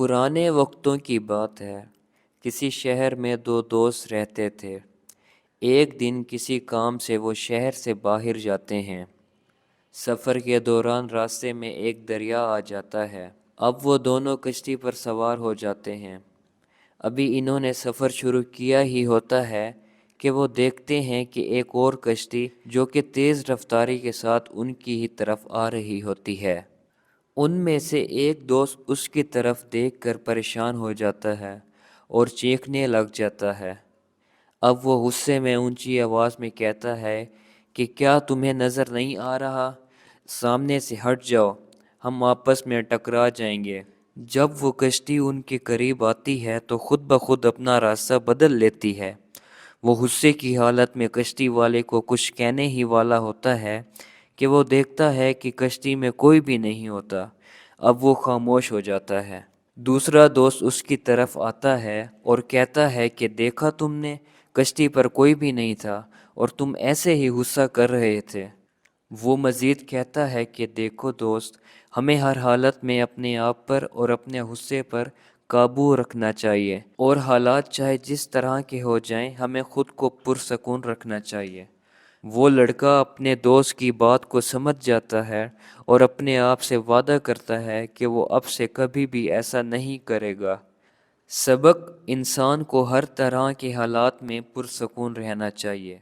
پرانے وقتوں کی بات ہے۔ کسی شہر میں دو دوست رہتے تھے۔ ایک دن کسی کام سے وہ شہر سے باہر جاتے ہیں۔ سفر کے دوران راستے میں ایک دریا آ جاتا ہے۔ اب وہ دونوں کشتی پر سوار ہو جاتے ہیں۔ ابھی انہوں نے سفر شروع کیا ہی ہوتا ہے کہ وہ دیکھتے ہیں کہ ایک اور کشتی جو کہ تیز رفتاری کے ساتھ ان کی ہی طرف آ رہی ہوتی ہے۔ ان میں سے ایک دوست اس کی طرف دیکھ کر پریشان ہو جاتا ہے اور چیخنے لگ جاتا ہے۔ اب وہ غصے میں اونچی آواز میں کہتا ہے کہ کیا تمہیں نظر نہیں آ رہا؟ سامنے سے ہٹ جاؤ، ہم آپس میں ٹکرا جائیں گے۔ جب وہ کشتی ان کے قریب آتی ہے تو خود بخود اپنا راستہ بدل لیتی ہے۔ وہ غصے کی حالت میں کشتی والے کو کچھ کہنے ہی والا ہوتا ہے کہ وہ دیکھتا ہے کہ کشتی میں کوئی بھی نہیں ہوتا۔ اب وہ خاموش ہو جاتا ہے۔ دوسرا دوست اس کی طرف آتا ہے اور کہتا ہے کہ دیکھا تم نے، کشتی پر کوئی بھی نہیں تھا اور تم ایسے ہی غصہ کر رہے تھے۔ وہ مزید کہتا ہے کہ دیکھو دوست، ہمیں ہر حالت میں اپنے آپ پر اور اپنے غصے پر قابو رکھنا چاہیے، اور حالات چاہے جس طرح کے ہو جائیں ہمیں خود کو پرسکون رکھنا چاہیے۔ وہ لڑکا اپنے دوست کی بات کو سمجھ جاتا ہے اور اپنے آپ سے وعدہ کرتا ہے کہ وہ اب سے کبھی بھی ایسا نہیں کرے گا۔ سبق: انسان کو ہر طرح کے حالات میں پرسکون رہنا چاہیے۔